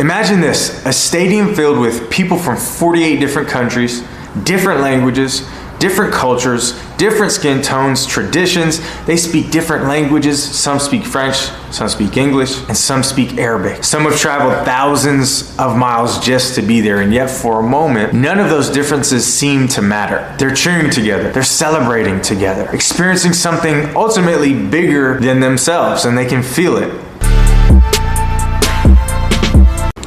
Imagine this, a stadium filled with people from 48 different countries, different languages, different cultures, different skin tones, traditions. They speak different languages. Some speak French, some speak English, and some speak Arabic. Some have traveled thousands of miles just to be there, and yet for a moment, none of those differences seem to matter. They're cheering together. They're celebrating together, experiencing something ultimately bigger than themselves, and they can feel it.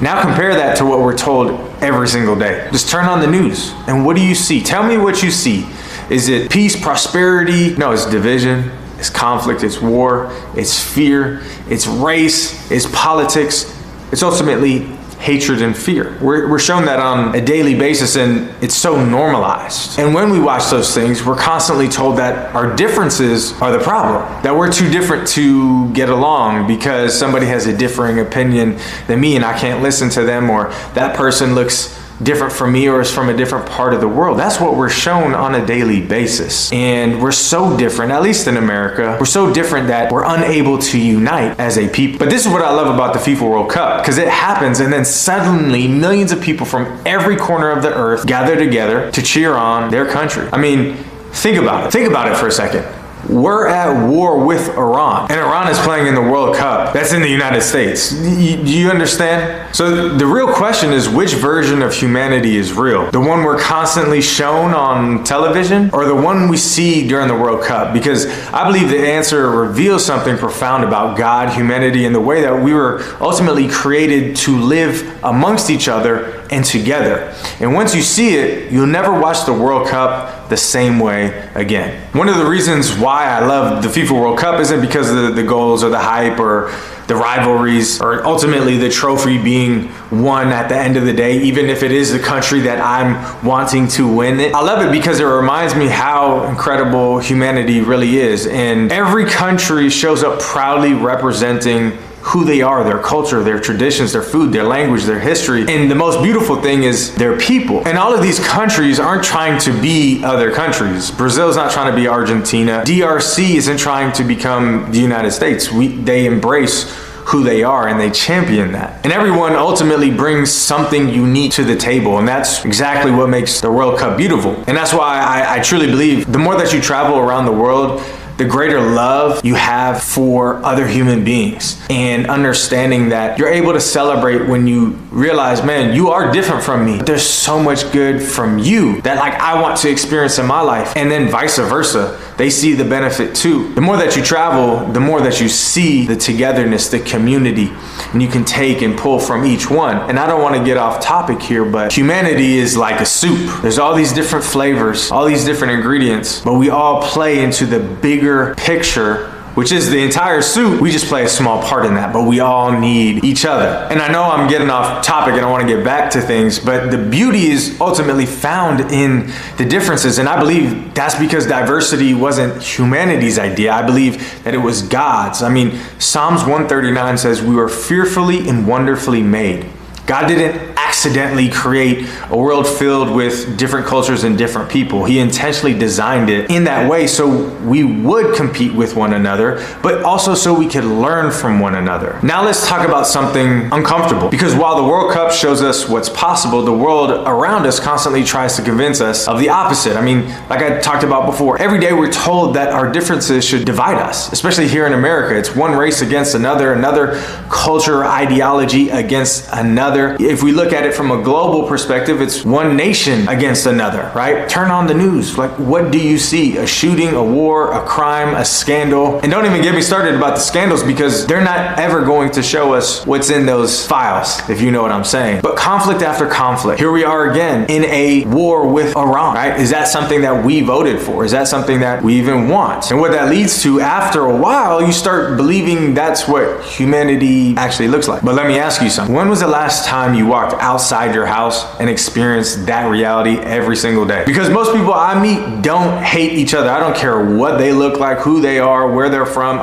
Now compare that to what we're told every single day. Just turn on the news, and what do you see? Tell me what you see. Is it peace, prosperity? No, it's division, it's conflict, it's war, it's fear, it's race, it's politics. It's ultimately hatred and fear. We're shown that on a daily basis, and it's so normalized. And when we watch those things, we're constantly told that our differences are the problem, that we're too different to get along because somebody has a differing opinion than me and I can't listen to them, or that person looks different from me or is from a different part of the world. That's what we're shown on a daily basis. And we're so different, at least in America, we're so different that we're unable to unite as a people. But this is what I love about the FIFA World Cup, because it happens and then suddenly millions of people from every corner of the earth gather together to cheer on their country. I mean, think about it. Think about it for a second. We're at war with Iran, and Iran is playing in the World Cup. That's in the United States. Do you understand? So the real question is, which version of humanity is real? The one we're constantly shown on television, or the one we see during the World Cup? Because I believe the answer reveals something profound about God, humanity, and the way that we were ultimately created to live amongst each other and together. And once you see it, you'll never watch the World Cup the same way again. One of the reasons why I love the FIFA World Cup isn't because of the goals or the hype or the rivalries or ultimately the trophy being won at the end of the day, even if it is the country that I'm wanting to win it. I love it because it reminds me how incredible humanity really is. And every country shows up proudly representing who they are, their culture, their traditions, their food, their language, their history. And the most beautiful thing is their people. And all of these countries aren't trying to be other countries. Brazil's not trying to be Argentina. DRC isn't trying to become the United States. They embrace who they are and they champion that. And everyone ultimately brings something unique to the table, and that's exactly what makes the World Cup beautiful. And that's why I truly believe the more that you travel around the world, the greater love you have for other human beings, and understanding that you're able to celebrate when you realize, man, you are different from me, but there's so much good from you that like I want to experience in my life. And then vice versa, they see the benefit too. The more that you travel, the more that you see the togetherness, the community, and you can take and pull from each one. And I don't want to get off topic here, but humanity is like a soup. There's all these different flavors, all these different ingredients, but we all play into the bigger picture, which is the entire soup. We just play a small part in that, but we all need each other. And I know I'm getting off topic and I want to get back to things, but the beauty is ultimately found in the differences. And I believe that's because diversity wasn't humanity's idea. I believe that it was God's. I mean, Psalms 139 says we were fearfully and wonderfully made. God didn't accidentally create a world filled with different cultures and different people. He intentionally designed it in that way so we would compete with one another, but also so we could learn from one another. Now let's talk about something uncomfortable, because while the World Cup shows us what's possible, the world around us constantly tries to convince us of the opposite. I mean, like I talked about before, every day we're told that our differences should divide us, especially here in America. It's one race against another culture or ideology against another. If we look at it from a global perspective, it's one nation against another, right? Turn on the news. Like, what do you see? A shooting, a war, a crime, a scandal. And don't even get me started about the scandals, because they're not ever going to show us what's in those files, if you know what I'm saying. But conflict after conflict. Here we are again in a war with Iran, right? Is that something that we voted for? Is that something that we even want? And what that leads to, after a while, you start believing that's what humanity actually looks like. But let me ask you something. When was the last time you walked outside your house and experience that reality every single day. Because most people I meet don't hate each other. I don't care what they look like, who they are, where they're from,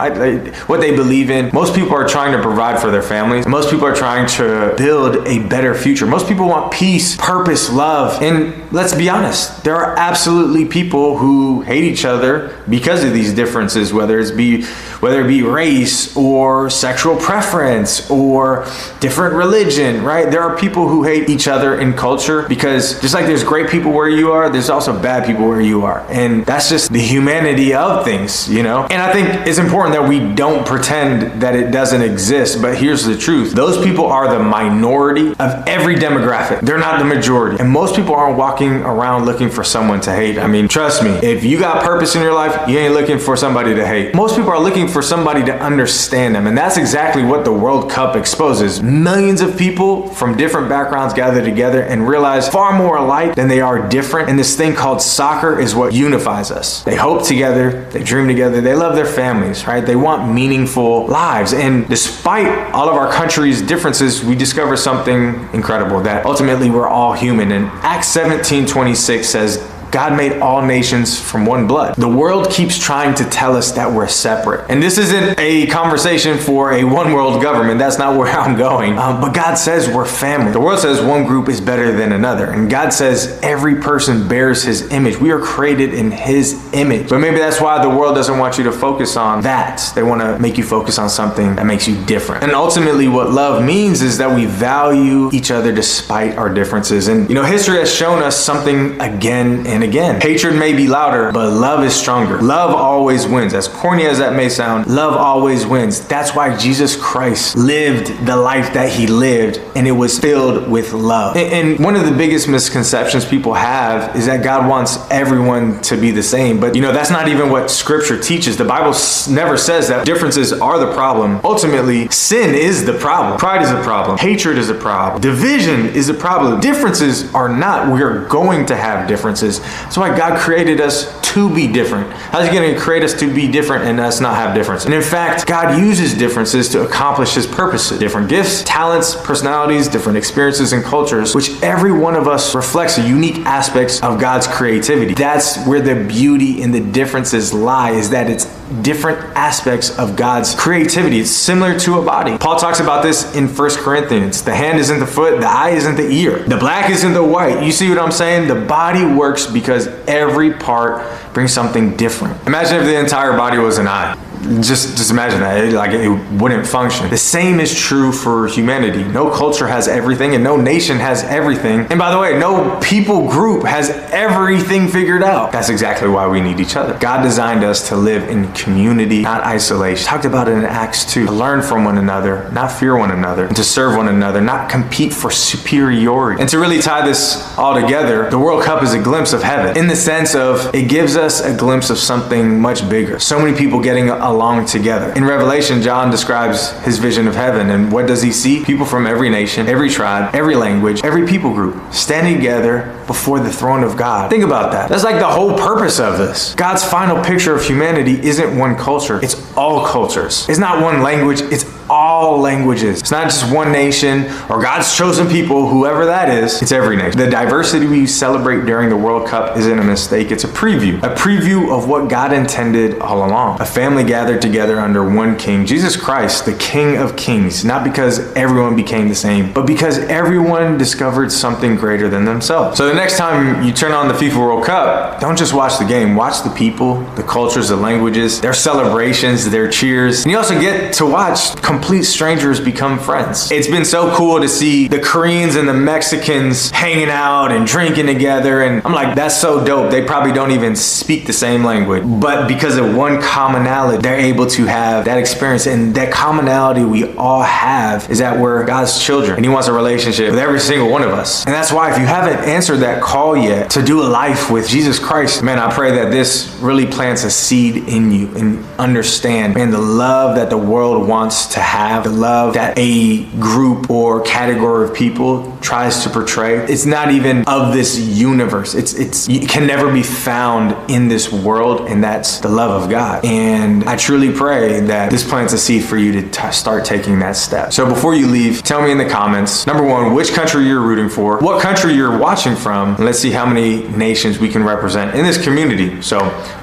what they believe in. Most people are trying to provide for their families. Most people are trying to build a better future. Most people want peace, purpose, love. And let's be honest, there are absolutely people who hate each other because of these differences, whether it be race or sexual preference or different religion, right? There are people who hate each other in culture because just like there's great people where you are, there's also bad people where you are. And that's just the humanity of things, you know? And I think it's important that we don't pretend that it doesn't exist, but here's the truth. Those people are the minority of every demographic. They're not the majority. And most people aren't walking around looking for someone to hate. I mean, trust me, if you got purpose in your life, you ain't looking for somebody to hate. Most people are looking for somebody to understand them. And that's exactly what the World Cup exposes. Millions of people from different backgrounds gather together and realize far more alike than they are different. And this thing called soccer is what unifies us. They hope together, they dream together, they love their families, right? They want meaningful lives. And despite all of our country's differences, we discover something incredible, that ultimately we're all human. And Acts 17:26 says, God made all nations from one blood. The world keeps trying to tell us that we're separate. And this isn't a conversation for a one world government. That's not where I'm going. But God says we're family. The world says one group is better than another. And God says every person bears his image. We are created in his image. But maybe that's why the world doesn't want you to focus on that. They want to make you focus on something that makes you different. And ultimately what love means is that we value each other despite our differences. And you know, history has shown us something again and again. Hatred may be louder, but love is stronger. Love always wins. As corny as that may sound, love always wins. That's why Jesus Christ lived the life that he lived, and it was filled with love. And one of the biggest misconceptions people have is that God wants everyone to be the same. But you know, that's not even what scripture teaches. The Bible never says that differences are the problem. Ultimately, sin is the problem. Pride is a problem. Hatred is a problem. Division is a problem. Differences are not. We're going to have differences. That's why God created us to be different. How's he going to create us to be different and us not have difference? And in fact, God uses differences to accomplish his purposes. Different gifts, talents, personalities, different experiences and cultures, which every one of us reflects the unique aspects of God's creativity. That's where the beauty in the differences lie, is that it's different aspects of God's creativity. It's similar to a body. Paul talks about this in 1 Corinthians. The hand isn't the foot, the eye isn't the ear, the black isn't the white. You see what I'm saying? The body works because every part brings something different. Imagine if the entire body was an eye. Just imagine that. It wouldn't function. The same is true for humanity. No culture has everything, and no nation has everything. And by the way, no people group has everything figured out. That's exactly why we need each other. God designed us to live in community, not isolation. Talked about it in Acts 2. To learn from one another, not fear one another, and to serve one another, not compete for superiority. And to really tie this all together, the World Cup is a glimpse of heaven, in the sense of it gives us a glimpse of something much bigger. So many people getting along together. In Revelation, John describes his vision of heaven, and what does he see? People from every nation, every tribe, every language, every people group standing together before the throne of God. Think about that. That's like the whole purpose of this. God's final picture of humanity isn't one culture, it's all cultures. It's not one language, it's all languages. It's not just one nation or God's chosen people, whoever that is. It's every nation. The diversity we celebrate during the World Cup isn't a mistake. It's a preview of what God intended all along. A family gathered together under one king, Jesus Christ, the King of Kings, not because everyone became the same, but because everyone discovered something greater than themselves. So the next time you turn on the FIFA World Cup, don't just watch the game, watch the people, the cultures, the languages, their celebrations, their cheers. And you also get to watch complete strangers become friends. It's been so cool to see the Koreans and the Mexicans hanging out and drinking together, and I'm like, that's so dope. They probably don't even speak the same language, but because of one commonality, they're able to have that experience. And that commonality we all have is that we're God's children, and he wants a relationship with every single one of us. And that's why if you haven't answered that call yet to do a life with Jesus Christ, man, I pray that this really plants a seed in you and understand, man, the love that the world wants to have, the love that a group or category of people tries to portray, it's not even of this universe. It can never be found in this world, and that's the love of God. And I truly pray that this plants a seed for you to start taking that step. So before you leave, tell me in the comments, number one, which country you're rooting for, what country you're watching from, and let's see how many nations we can represent in this community. So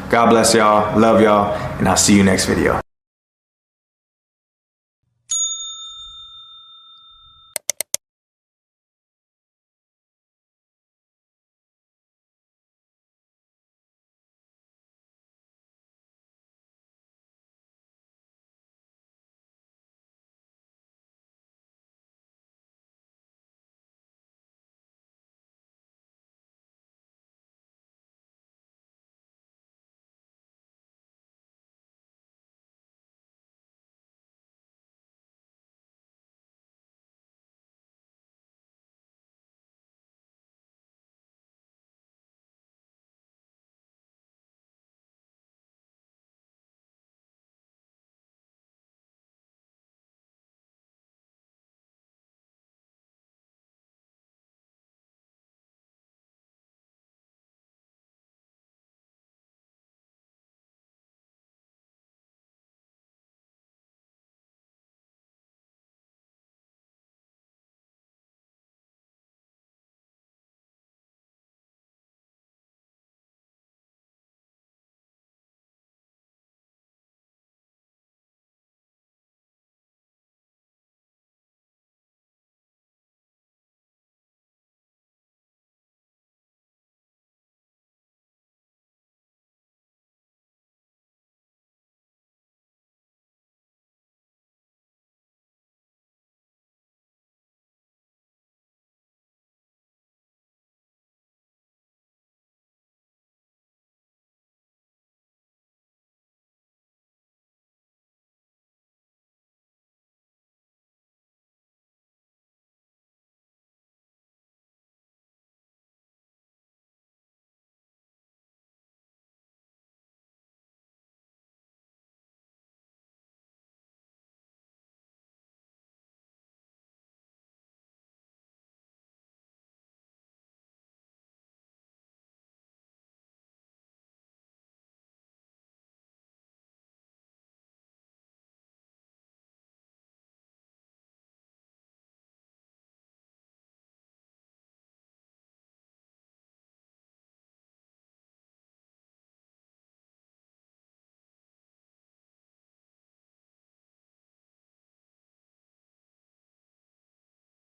God bless y'all, love y'all, and I'll see you next video.